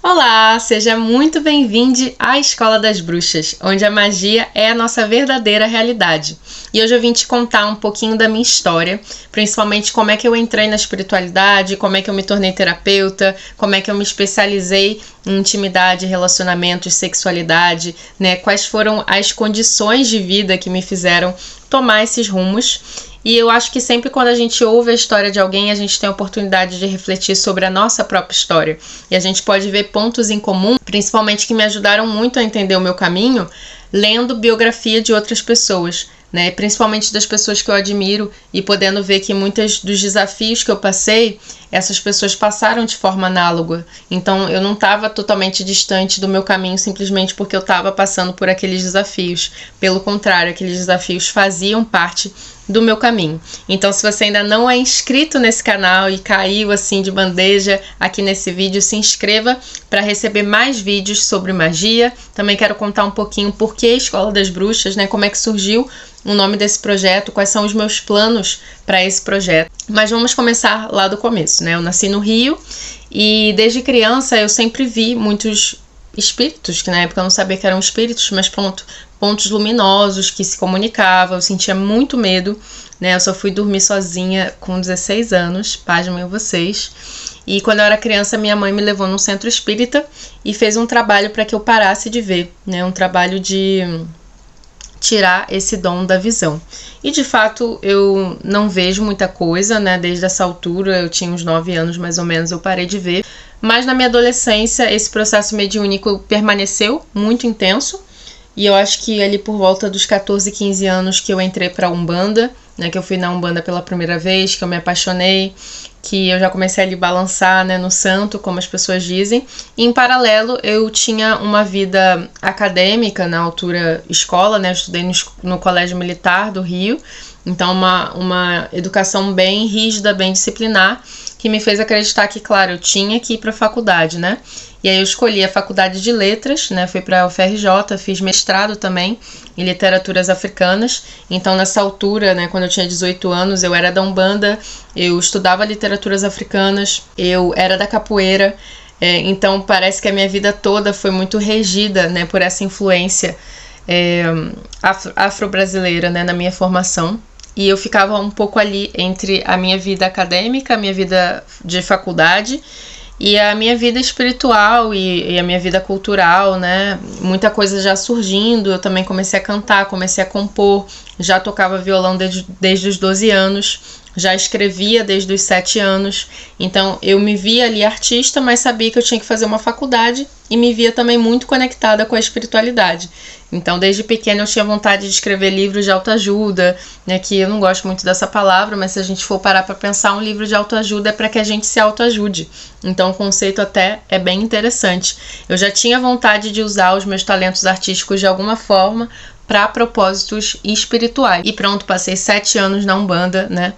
Olá, seja muito bem-vindo à Escola das Bruxas, onde a magia é a nossa verdadeira realidade. E hoje eu vim te contar um pouquinho da minha história, principalmente como é que eu entrei na espiritualidade, como é que eu me tornei terapeuta, como é que eu me especializei em intimidade, relacionamentos, sexualidade, né? Quais foram as condições de vida que me fizeram tomar esses rumos. E eu acho que sempre quando a gente ouve a história de alguém, a gente tem a oportunidade de refletir sobre a nossa própria história. E a gente pode ver pontos em comum, principalmente que me ajudaram muito a entender o meu caminho, lendo biografia de outras pessoas, né? Principalmente das pessoas que eu admiro e podendo ver que muitos dos desafios que eu passei, essas pessoas passaram de forma análoga. Então eu não estava totalmente distante do meu caminho simplesmente porque eu estava passando por aqueles desafios. Pelo contrário, aqueles desafios faziam parte do meu caminho. Então, se você ainda não é inscrito nesse canal e caiu assim de bandeja aqui nesse vídeo, se inscreva para receber mais vídeos sobre magia. Também quero contar um pouquinho por que a Escola das Bruxas, né? Como é que surgiu o nome desse projeto, quais são os meus planos para esse projeto. Mas vamos começar lá do começo, né? Eu nasci no Rio e desde criança eu sempre vi muitos espíritos, que na época eu não sabia que eram espíritos, mas pontos luminosos que se comunicavam. Eu sentia muito medo, né? Eu só fui dormir sozinha com 16 anos, pasmem vocês. E quando eu era criança, minha mãe me levou num centro espírita e fez um trabalho para que eu parasse de ver, né? Um trabalho de tirar esse dom da visão. E de fato eu não vejo muita coisa, né? Desde essa altura, eu tinha uns 9 anos mais ou menos, eu parei de ver. Mas na minha adolescência esse processo mediúnico permaneceu muito intenso. E eu acho que ali por volta dos 14, 15 anos que eu entrei para a Umbanda, né? Que eu fui na Umbanda pela primeira vez, que eu me apaixonei, que eu já comecei a lhe balançar, né, no santo, como as pessoas dizem. E em paralelo eu tinha uma vida acadêmica na altura escola, né? Eu estudei no Colégio Militar do Rio. Então uma educação bem rígida, bem disciplinar, que me fez acreditar que, claro, eu tinha que ir para a faculdade, né? E aí eu escolhi a faculdade de letras, né? Fui para a UFRJ, fiz mestrado também em literaturas africanas. Então nessa altura, né, quando eu tinha 18 anos, eu era da Umbanda, eu estudava literaturas africanas, eu era da capoeira. Então parece que a minha vida toda foi muito regida, né, por essa influência afro-brasileira, né, na minha formação. E eu ficava um pouco ali entre a minha vida acadêmica, a minha vida de faculdade e a minha vida espiritual e a minha vida cultural, né? Muita coisa já surgindo. Eu também comecei a cantar, comecei a compor, já tocava violão desde os 12 anos, já escrevia desde os 7 anos. Então eu me via ali artista, mas sabia que eu tinha que fazer uma faculdade e me via também muito conectada com a espiritualidade. Então desde pequena eu tinha vontade de escrever livros de autoajuda, né, que eu não gosto muito dessa palavra, mas se a gente for parar para pensar, um livro de autoajuda é para que a gente se autoajude. Então o conceito até é bem interessante. Eu já tinha vontade de usar os meus talentos artísticos de alguma forma para propósitos espirituais. E pronto, passei 7 anos na Umbanda, né?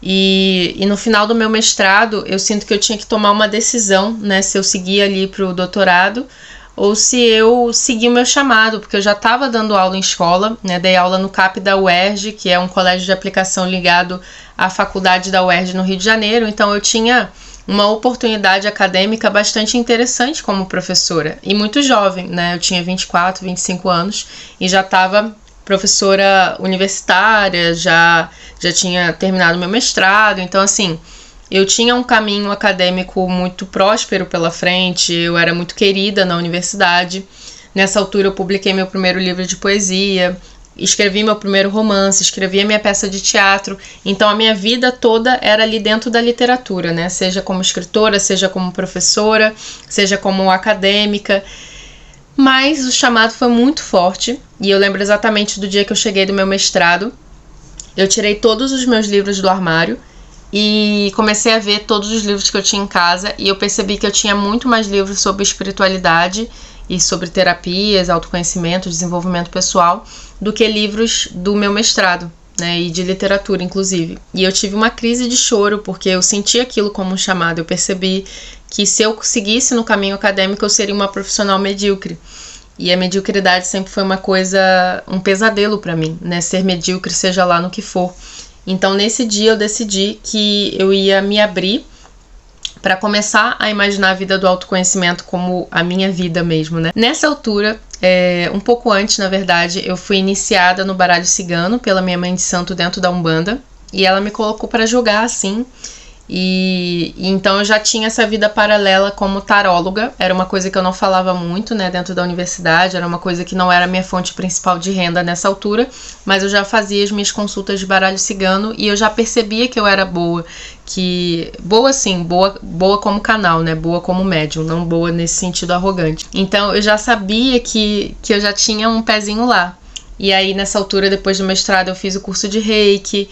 E no final do meu mestrado, eu sinto que eu tinha que tomar uma decisão, né? Se eu seguia ali para o doutorado ou se eu segui o meu chamado, porque eu já estava dando aula em escola, né? Dei aula no CAP da UERJ, que é um colégio de aplicação ligado à faculdade da UERJ no Rio de Janeiro. Então eu tinha uma oportunidade acadêmica bastante interessante como professora, e muito jovem, né? Eu tinha 24, 25 anos e já estava professora universitária, já tinha terminado meu mestrado. Então assim, eu tinha um caminho acadêmico muito próspero pela frente, eu era muito querida na universidade. Nessa altura eu publiquei meu primeiro livro de poesia, escrevi meu primeiro romance, escrevi a minha peça de teatro. Então a minha vida toda era ali dentro da literatura, né? Seja como escritora, seja como professora, seja como acadêmica. Mas o chamado foi muito forte e eu lembro exatamente do dia que eu cheguei do meu mestrado. Eu tirei todos os meus livros do armário e comecei a ver todos os livros que eu tinha em casa, e eu percebi que eu tinha muito mais livros sobre espiritualidade e sobre terapias, autoconhecimento, desenvolvimento pessoal, do que livros do meu mestrado, né, e de literatura, inclusive. E eu tive uma crise de choro, porque eu senti aquilo como um chamado. Eu percebi que se eu seguisse no caminho acadêmico, eu seria uma profissional medíocre. E a mediocridade sempre foi uma coisa, um pesadelo para mim, né, ser medíocre, seja lá no que for. Então, nesse dia, eu decidi que eu ia me abrir para começar a imaginar a vida do autoconhecimento como a minha vida mesmo, né? Nessa altura, um pouco antes, na verdade, eu fui iniciada no baralho cigano pela minha mãe de santo dentro da Umbanda, e ela me colocou para jogar, assim. E então eu já tinha essa vida paralela como taróloga. Era uma coisa que eu não falava muito, né, dentro da universidade, era uma coisa que não era a minha fonte principal de renda nessa altura, mas eu já fazia as minhas consultas de baralho cigano e eu já percebia que eu era boa, boa como canal, né, boa como médium, não boa nesse sentido arrogante. Então eu já sabia que eu já tinha um pezinho lá. E aí nessa altura, depois do mestrado, eu fiz o curso de Reiki,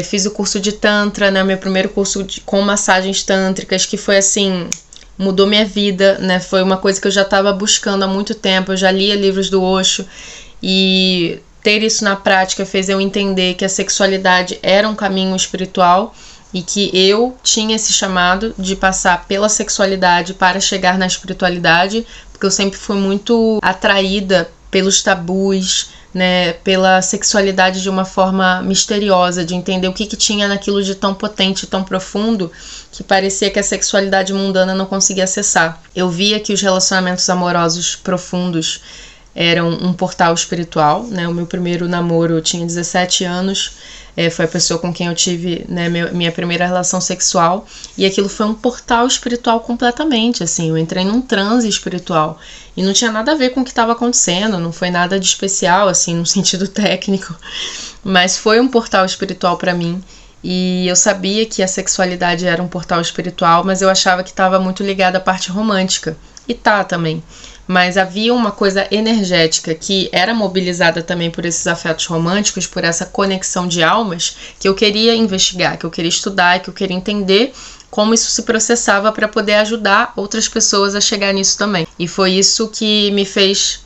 fiz o curso de Tantra, né, meu primeiro curso com massagens tântricas, que foi assim, mudou minha vida, né, foi uma coisa que eu já estava buscando há muito tempo, eu já lia livros do Osho, e ter isso na prática fez eu entender que a sexualidade era um caminho espiritual, e que eu tinha esse chamado de passar pela sexualidade para chegar na espiritualidade, porque eu sempre fui muito atraída pelos tabus, né, pela sexualidade de uma forma misteriosa, de entender o que tinha naquilo de tão potente, tão profundo, que parecia que a sexualidade mundana não conseguia acessar. Eu via que os relacionamentos amorosos profundos eram um portal espiritual, né? O meu primeiro namoro, eu tinha 17 anos, foi a pessoa com quem eu tive, né, minha primeira relação sexual, e aquilo foi um portal espiritual completamente, assim, eu entrei num transe espiritual, e não tinha nada a ver com o que estava acontecendo, não foi nada de especial, assim, no sentido técnico, mas foi um portal espiritual para mim, e eu sabia que a sexualidade era um portal espiritual, mas eu achava que estava muito ligada à parte romântica, e tá também. Mas havia uma coisa energética que era mobilizada também por esses afetos românticos, por essa conexão de almas, que eu queria investigar, que eu queria estudar, que eu queria entender como isso se processava para poder ajudar outras pessoas a chegar nisso também. E foi isso que me fez,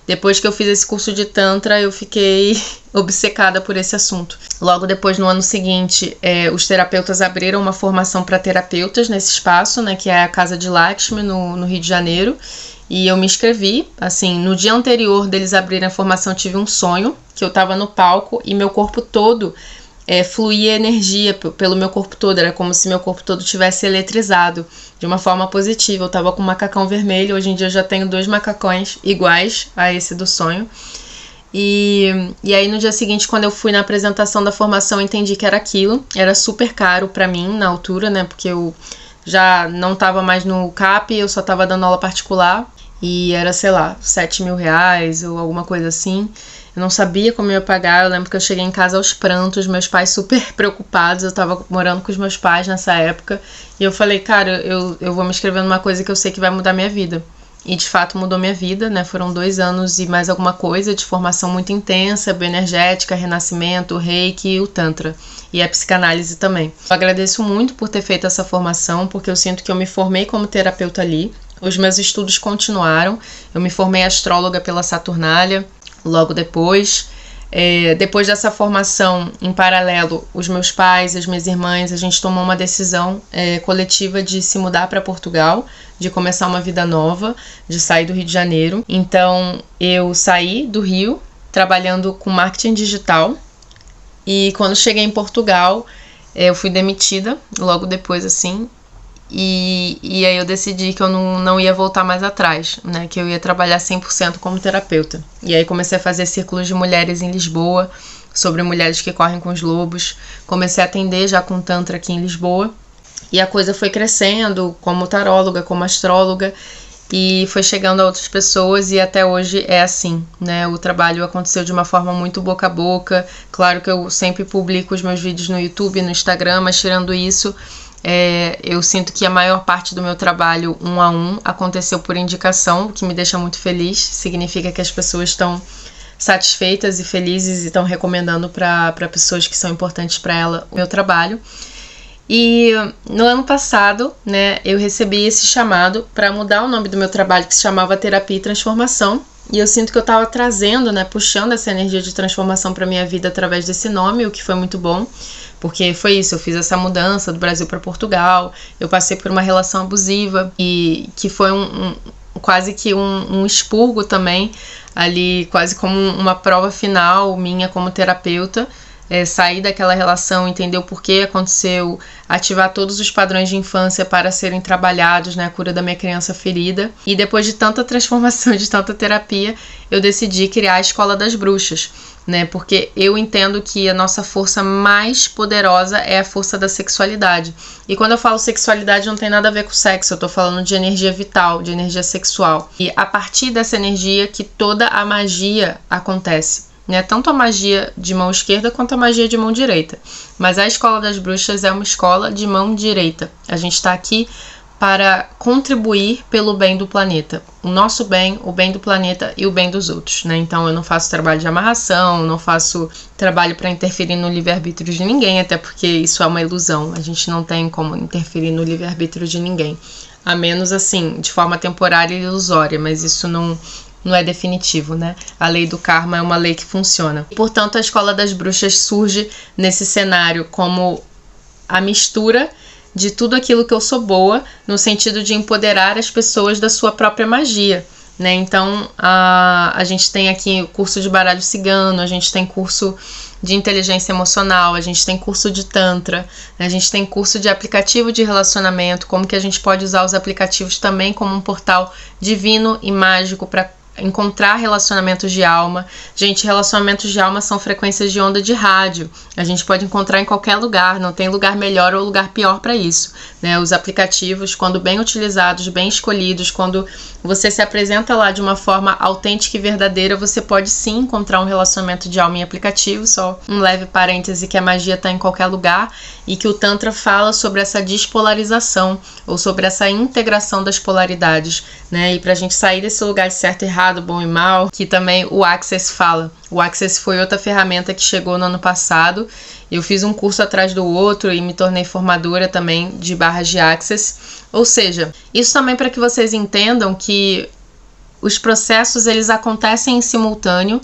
depois que eu fiz esse curso de Tantra, eu fiquei obcecada por esse assunto. Logo depois, no ano seguinte, os terapeutas abriram uma formação para terapeutas nesse espaço, né, que é a Casa de Lakshmi, no Rio de Janeiro. E eu me inscrevi, assim, no dia anterior deles abrirem a formação, eu tive um sonho, que eu tava no palco e meu corpo todo fluía energia pelo meu corpo todo, era como se meu corpo todo tivesse eletrizado, de uma forma positiva. Eu tava com um macacão vermelho, hoje em dia eu já tenho 2 macacões iguais a esse do sonho. E aí no dia seguinte, quando eu fui na apresentação da formação, eu entendi que era aquilo, era super caro pra mim na altura, né, porque eu já não tava mais no CAP, eu só tava dando aula particular. E era, sei lá, 7 mil reais ou alguma coisa assim. Eu não sabia como eu ia pagar. Eu lembro que eu cheguei em casa aos prantos, meus pais super preocupados. Eu tava morando com os meus pais nessa época. E eu falei, cara, eu vou me inscrever numa coisa que eu sei que vai mudar minha vida. E de fato mudou minha vida, né? Foram 2 anos e mais alguma coisa de formação muito intensa, bioenergética, renascimento, o reiki e o tantra. E a psicanálise também. Eu agradeço muito por ter feito essa formação, porque eu sinto que eu me formei como terapeuta ali. Os meus estudos continuaram, eu me formei astróloga pela Saturnália, logo depois. Depois dessa formação, em paralelo, os meus pais, as minhas irmãs, a gente tomou uma decisão coletiva de se mudar para Portugal, de começar uma vida nova, de sair do Rio de Janeiro. Então, eu saí do Rio, trabalhando com marketing digital, e quando cheguei em Portugal, eu fui demitida, logo depois, assim. E aí eu decidi que eu não ia voltar mais atrás, né? Que eu ia trabalhar 100% como terapeuta. E aí comecei a fazer círculos de mulheres em Lisboa, sobre mulheres que correm com os lobos. Comecei a atender já com Tantra aqui em Lisboa. E a coisa foi crescendo como taróloga, como astróloga. E foi chegando a outras pessoas e até hoje é assim, né? O trabalho aconteceu de uma forma muito boca a boca. Claro que eu sempre publico os meus vídeos no YouTube, no Instagram, mas tirando isso... eu sinto que a maior parte do meu trabalho 1 a 1 aconteceu por indicação, o que me deixa muito feliz. Significa que as pessoas estão satisfeitas e felizes e estão recomendando para pessoas que são importantes para ela o meu trabalho. E no ano passado, né, eu recebi esse chamado para mudar o nome do meu trabalho, que se chamava Terapia e Transformação. E eu sinto que eu estava trazendo, né, puxando essa energia de transformação para minha vida através desse nome, o que foi muito bom. Porque foi isso, eu fiz essa mudança do Brasil para Portugal, eu passei por uma relação abusiva e que foi quase que um expurgo também, ali quase como uma prova final minha como terapeuta, sair daquela relação, entender o porquê aconteceu, ativar todos os padrões de infância para serem trabalhados, né, a cura da minha criança ferida. E depois de tanta transformação, de tanta terapia, eu decidi criar a Escola das Bruxas, né, porque eu entendo que a nossa força mais poderosa é a força da sexualidade. E quando eu falo sexualidade, não tem nada a ver com sexo, eu tô falando de energia vital, de energia sexual. E a partir dessa energia que toda a magia acontece, né? Tanto a magia de mão esquerda quanto a magia de mão direita. Mas a Escola das Bruxas é uma escola de mão direita. A gente está aqui para contribuir pelo bem do planeta. O nosso bem, o bem do planeta e o bem dos outros, né? Então eu não faço trabalho de amarração, não faço trabalho para interferir no livre-arbítrio de ninguém, até porque isso é uma ilusão. A gente não tem como interferir no livre-arbítrio de ninguém. A menos, assim, de forma temporária e ilusória, mas isso não é definitivo, né? A lei do karma é uma lei que funciona. E, portanto, a Escola das Bruxas surge nesse cenário como a mistura de tudo aquilo que eu sou boa, no sentido de empoderar as pessoas da sua própria magia, né? Então, a gente tem aqui o curso de baralho cigano, a gente tem curso de inteligência emocional, a gente tem curso de tantra, a gente tem curso de aplicativo de relacionamento, como que a gente pode usar os aplicativos também como um portal divino e mágico para encontrar relacionamentos de alma. Gente, relacionamentos de alma são frequências de onda de rádio. A gente pode encontrar em qualquer lugar, não tem lugar melhor ou lugar pior para isso, né? Os aplicativos, quando bem utilizados, bem escolhidos, quando você se apresenta lá de uma forma autêntica e verdadeira, você pode sim encontrar um relacionamento de alma em aplicativo. Só um leve parêntese que a magia está em qualquer lugar e que o Tantra fala sobre essa despolarização ou sobre essa integração das polaridades, né? E para a gente sair desse lugar de certo e errado, bom e mal, que também o Access fala. O Access foi outra ferramenta que chegou no ano passado. Eu fiz um curso atrás do outro e me tornei formadora também de barras de Access. Ou seja, isso também para que vocês entendam que os processos eles acontecem em simultâneo,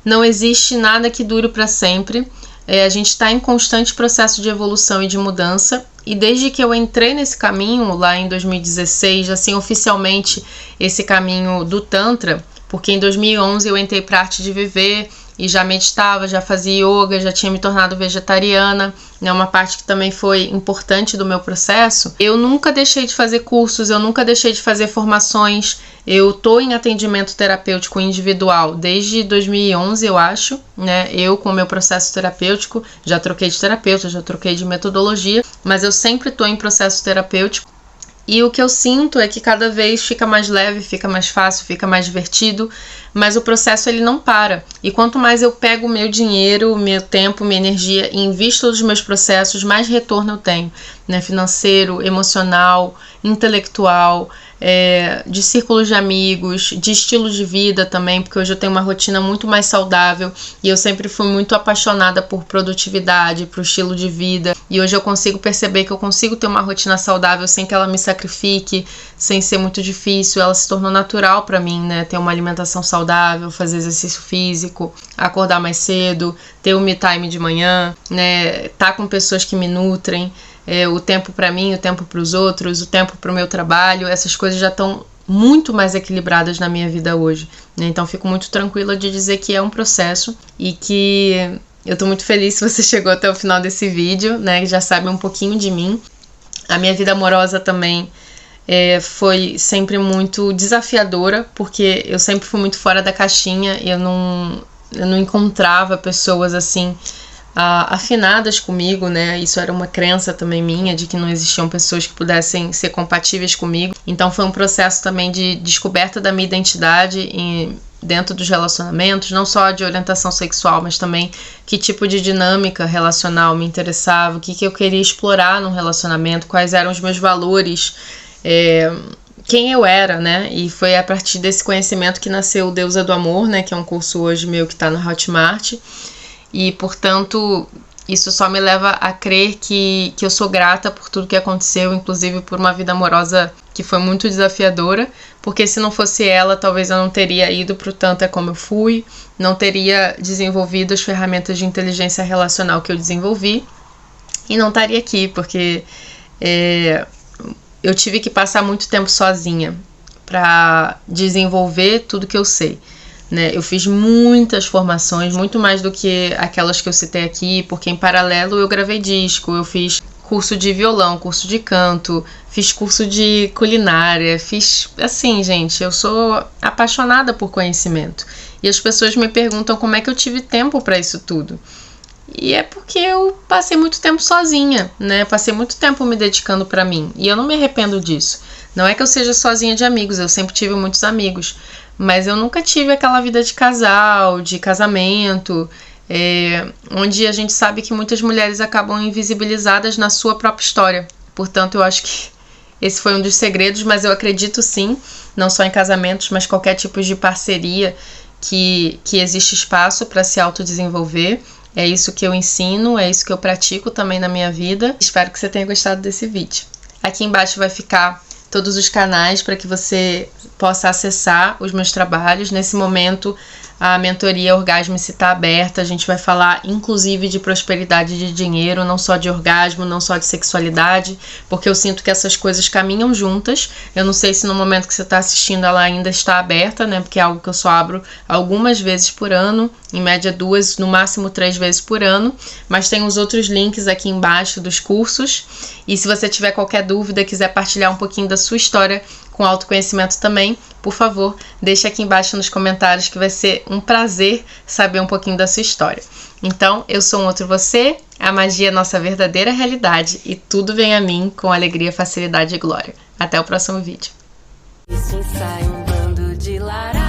não existe nada que dure para sempre. A gente está em constante processo de evolução e de mudança, e desde que eu entrei nesse caminho, lá em 2016, assim, oficialmente, esse caminho do Tantra, porque em 2011 eu entrei para a arte de viver, e já meditava, já fazia yoga, já tinha me tornado vegetariana, né, uma parte que também foi importante do meu processo. Eu nunca deixei de fazer cursos, eu nunca deixei de fazer formações. Eu tô em atendimento terapêutico individual desde 2011, eu acho, né? Eu com o meu processo terapêutico, já troquei de terapeuta, já troquei de metodologia, mas eu sempre tô em processo terapêutico. E o que eu sinto é que cada vez fica mais leve, fica mais fácil, fica mais divertido, mas o processo ele não para. E quanto mais eu pego o meu dinheiro, meu tempo, minha energia e invisto nos meus processos, mais retorno eu tenho, né? Financeiro, emocional, intelectual, de círculos de amigos, de estilo de vida também, porque hoje eu tenho uma rotina muito mais saudável e eu sempre fui muito apaixonada por produtividade, por estilo de vida, e hoje eu consigo perceber que eu consigo ter uma rotina saudável sem que ela me sacrifique, sem ser muito difícil. Ela se tornou natural para mim, né? Ter uma alimentação saudável, fazer exercício físico, acordar mais cedo, ter o me time de manhã, né? Tá com pessoas que me nutrem, o tempo para mim, o tempo para os outros, o tempo para o meu trabalho. Essas coisas já estão muito mais equilibradas na minha vida hoje, né? Então fico muito tranquila de dizer que é um processo e que eu tô muito feliz se você chegou até o final desse vídeo, né? Já sabe um pouquinho de mim. A minha vida amorosa também foi sempre muito desafiadora, porque eu sempre fui muito fora da caixinha e eu não encontrava pessoas assim afinadas comigo, né? Isso era uma crença também minha, de que não existiam pessoas que pudessem ser compatíveis comigo. Então foi um processo também de descoberta da minha identidade dentro dos relacionamentos, não só de orientação sexual, mas também que tipo de dinâmica relacional me interessava, o que eu queria explorar num relacionamento, quais eram os meus valores, quem eu era, né? E foi a partir desse conhecimento que nasceu o Deusa do Amor, né? Que é um curso hoje meu que está no Hotmart. E, portanto, isso só me leva a crer que eu sou grata por tudo que aconteceu, inclusive por uma vida amorosa que foi muito desafiadora, porque se não fosse ela, talvez eu não teria ido pro Tantra como eu fui, não teria desenvolvido as ferramentas de inteligência relacional que eu desenvolvi, e não estaria aqui, porque eu tive que passar muito tempo sozinha para desenvolver tudo que eu sei. né? Eu fiz muitas formações, muito mais do que aquelas que eu citei aqui, porque em paralelo eu gravei disco, eu fiz curso de violão, curso de canto, fiz curso de culinária, fiz assim, gente, eu sou apaixonada por conhecimento. E as pessoas me perguntam como é que eu tive tempo para isso tudo. E é porque eu passei muito tempo sozinha, né? Passei muito tempo me dedicando para mim. E eu não me arrependo disso. Não é que eu seja sozinha de amigos, eu sempre tive muitos amigos. Mas eu nunca tive aquela vida de casal, de casamento, onde a gente sabe que muitas mulheres acabam invisibilizadas na sua própria história. Portanto, eu acho que esse foi um dos segredos, mas eu acredito sim, não só em casamentos, mas qualquer tipo de parceria que existe espaço para se autodesenvolver. É isso que eu ensino, é isso que eu pratico também na minha vida. Espero que você tenha gostado desse vídeo. Aqui embaixo vai ficar todos os canais para que você possa acessar os meus trabalhos. Nesse momento, a mentoria Orgasme-se está aberta. A gente vai falar, inclusive, de prosperidade de dinheiro, não só de orgasmo, não só de sexualidade, porque eu sinto que essas coisas caminham juntas. Eu não sei se no momento que você está assistindo ela ainda está aberta, né? Porque é algo que eu só abro algumas vezes por ano, em média 2, no máximo 3 vezes por ano. Mas tem os outros links aqui embaixo dos cursos. E se você tiver qualquer dúvida, quiser partilhar um pouquinho da sua história com autoconhecimento também, por favor, deixe aqui embaixo nos comentários que vai ser um prazer saber um pouquinho da sua história. Então, eu sou um outro você, a magia é nossa verdadeira realidade e tudo vem a mim com alegria, facilidade e glória. Até o próximo vídeo. Isso sai um bando de lara.